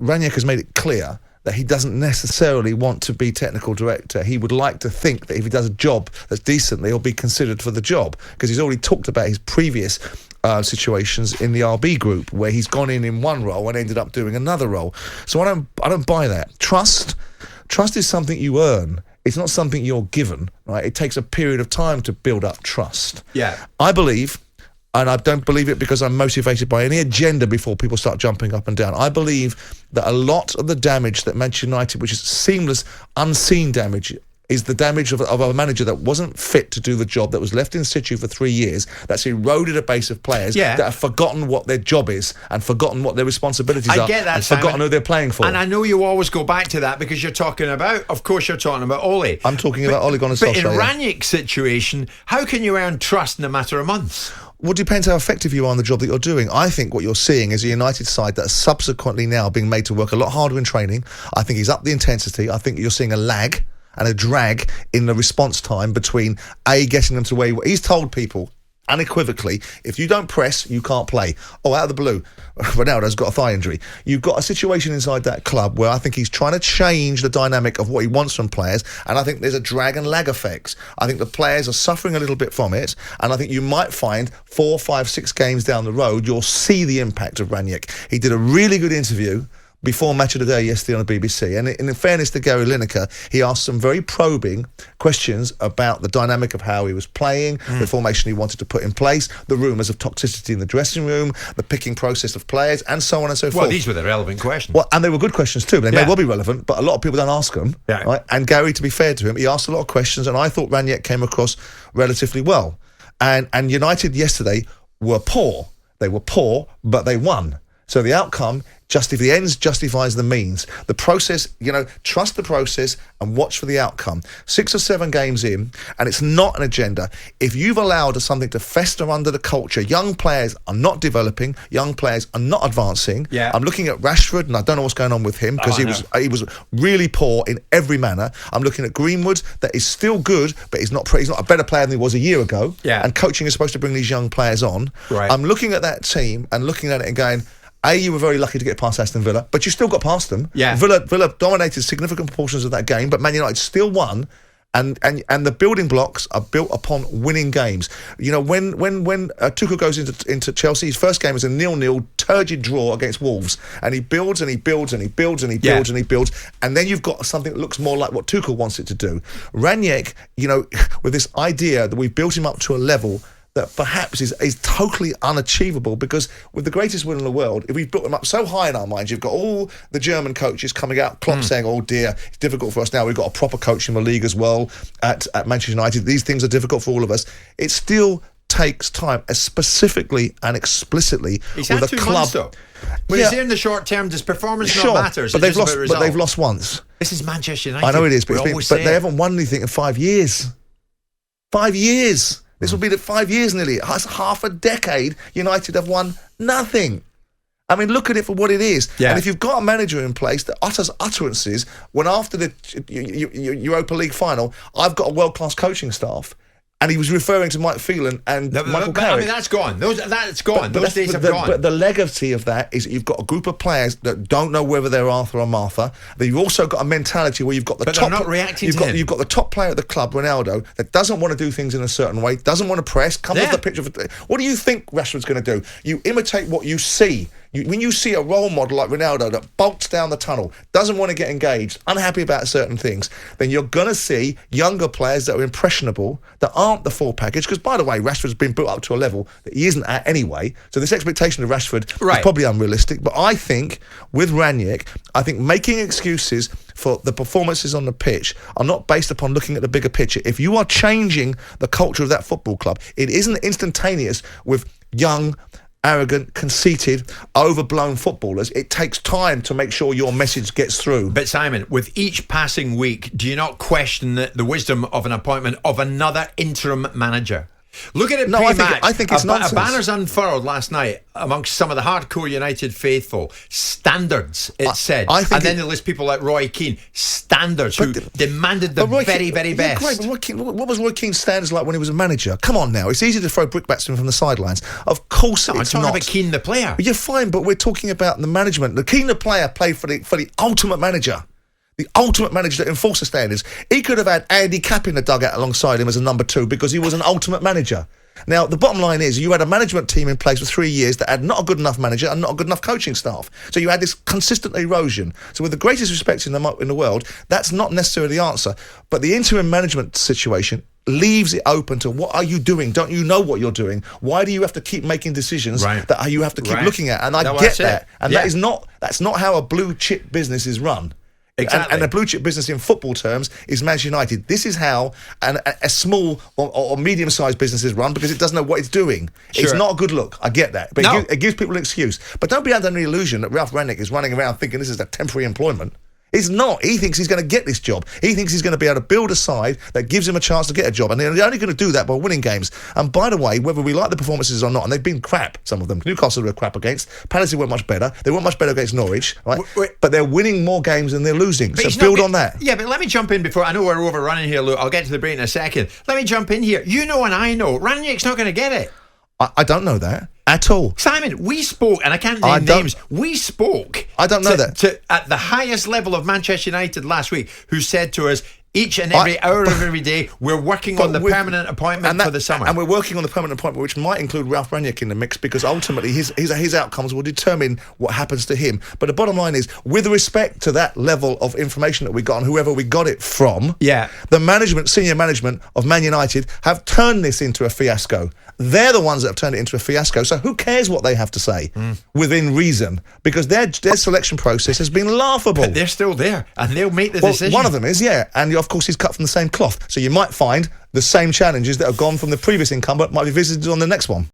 Rangnick has made it clear that he doesn't necessarily want to be technical director. He would like to think that if he does a job that's decent, he'll be considered for the job, because he's already talked about his previous situations in the RB group where he's gone in one role and ended up doing another role. So I don't buy that. Trust is something you earn. It's not something you're given, right? It takes a period of time to build up trust. Yeah. I believe, and I don't believe it because I'm motivated by any agenda before people start jumping up and down. I believe that a lot of the damage that Manchester United, which is seamless, unseen damage, is the damage of a manager that wasn't fit to do the job, that was left in situ for 3 years, that's eroded a base of players that have forgotten what their job is and forgotten what their responsibilities are, get that, and Simon. forgotten who they're playing for. And I know you always go back to that because you're talking about, of course you're talking about Ole. I'm talking about Ole Gunnar But in Solskjaer. Rangnick's situation, how can you earn trust in a matter of months? Well, it depends how effective you are on the job that you're doing. I think what you're seeing is a United side that is subsequently now being made to work a lot harder in training. I think he's upped the intensity. I think you're seeing a lag and a drag in the response time between getting them to where he's told people unequivocally, if you don't press, you can't play. Oh, out of the blue, Ronaldo's got a thigh injury. You've got a situation inside that club where I think he's trying to change the dynamic of what he wants from players, and I think there's a drag and lag effects. I think the players are suffering a little bit from it, and I think you might find 4, 5, 6 games down the road, you'll see the impact of Rangnick. He did a really good interview before Match of the Day yesterday on the BBC, and in fairness to Gary Lineker, he asked some very probing questions about the dynamic of how he was playing, the formation he wanted to put in place, the rumours of toxicity in the dressing room, the picking process of players, and so on and so forth. Well, these were the relevant questions. Well, and they were good questions too, but they may well be relevant, but a lot of people don't ask them. Yeah. Right? And Gary, to be fair to him, he asked a lot of questions, and I thought Rangnick came across relatively well. And United yesterday were poor. They were poor, but they won. So the outcome, the ends justifies the means. The process, trust the process and watch for the outcome. 6 or 7 games in, and it's not an agenda. If you've allowed something to fester under the culture, young players are not developing, young players are not advancing. Yeah. I'm looking at Rashford, and I don't know what's going on with him, because he was really poor in every manner. I'm looking at Greenwood, that is still good, but he's not a better player than he was a year ago. Yeah. And coaching is supposed to bring these young players on. Right. I'm looking at that team and looking at it and going, you were very lucky to get past Aston Villa, but you still got past them. Yeah. Villa dominated significant proportions of that game, but Man United still won, and the building blocks are built upon winning games. When Tuchel goes into Chelsea, his first game is a 0-0 turgid draw against Wolves, and he builds and he builds and he builds and he builds and he builds, and then you've got something that looks more like what Tuchel wants it to do. Rangnick, with this idea that we've built him up to a level that perhaps is totally unachievable, because with the greatest will in the world, if we've built them up so high in our minds, you've got all the German coaches coming out, Klopp saying, oh dear, it's difficult for us now, we've got a proper coach in the league as well at Manchester United, these things are difficult for all of us. It still takes time, as specifically and explicitly he's with had a 2 club. months, though. But is there in the short term, does performance not matter? But they've lost once. This is Manchester United. I know it is, but they haven't won anything in 5 years. 5 years. This will be the 5 years nearly. That's half a decade. United have won nothing. I mean, look at it for what it is. Yeah. And if you've got a manager in place that utters utterances when after the Europa League final, I've got a world-class coaching staff, and he was referring to Mike Phelan and Michael Carrick. I mean, that's gone. That's gone. Those days have gone. But the legacy of that is you've got a group of players that don't know whether they're Arthur or Martha. That you've also got a mentality where you've got the top. They're not reacting to him. You've got the top player at the club, Ronaldo, that doesn't want to do things in a certain way, doesn't want to press, comes off the pitch. What do you think Rashford's going to do? You imitate what you see. When you see a role model like Ronaldo that bolts down the tunnel, doesn't want to get engaged, unhappy about certain things, then you're going to see younger players that are impressionable, that aren't the full package. Because, by the way, Rashford's been built up to a level that he isn't at anyway. So this expectation of Rashford is probably unrealistic. But I think, with Rangnick, making excuses for the performances on the pitch are not based upon looking at the bigger picture. If you are changing the culture of that football club, it isn't instantaneous with young, arrogant, conceited, overblown footballers. It takes time to make sure your message gets through. But Simon, with each passing week, do you not question the wisdom of an appointment of another interim manager? Look at it No, pre-match. I think it's nonsense. A banner's unfurled last night amongst some of the hardcore United faithful. Standards, it said. And then they list people like Roy Keane. Standards, who demanded the very, very best. Great, but what was Roy Keane's standards like when he was a manager? Come on now. It's easy to throw brickbats to him from the sidelines. Of course it's not. I'm talking about Keane the player. You're fine, but we're talking about the management. The Keane the player played for the ultimate manager. The ultimate manager that enforced the standards. He could have had Andy Capp in the dugout alongside him as a number 2 because he was an ultimate manager. Now, the bottom line is you had a management team in place for 3 years that had not a good enough manager and not a good enough coaching staff. So you had this consistent erosion. So with the greatest respect in the world, that's not necessarily the answer. But the interim management situation leaves it open to what are you doing? Don't you know what you're doing? Why do you have to keep making decisions that you have to keep looking at? And I get that. And that's not how a blue chip business is run. Exactly. And a blue chip business in football terms is Manchester United. This is how a small or medium-sized business is run because it doesn't know what it's doing. Sure. It's not a good look. I get that. But it gives people an excuse. But don't be under the illusion that Ralph Rangnick is running around thinking this is a temporary employment. It's not. He thinks he's going to get this job. He thinks he's going to be able to build a side that gives him a chance to get a job. And they're only going to do that by winning games. And by the way, whether we like the performances or not, and they've been crap, some of them. Newcastle were crap against. Palace weren't much better. They weren't much better against Norwich. Right? But they're winning more games than they're losing. So build on that. Yeah, but let me jump in before. I know we're overrunning here, Luke. I'll get to the break in a second. Let me jump in here. You know and I know. Rangnick's not going to get it. I don't know that at all. Simon, we spoke, and I can't name names, we spoke. I don't know that. At the highest level of Manchester United last week, who said to us, each and every hour of every day, we're working on the permanent appointment for the summer. And we're working on the permanent appointment, which might include Ralph Rangnick in the mix, because ultimately his outcomes will determine what happens to him. But the bottom line is, with respect to that level of information that we got and whoever we got it from, the senior management of Man United have turned this into a fiasco. They're the ones that have turned it into a fiasco. So who cares what they have to say within reason? Because their selection process has been laughable. But they're still there, and they'll make the decision. One of them is, and of course he's cut from the same cloth. So you might find the same challenges that have gone from the previous incumbent might be visited on the next one.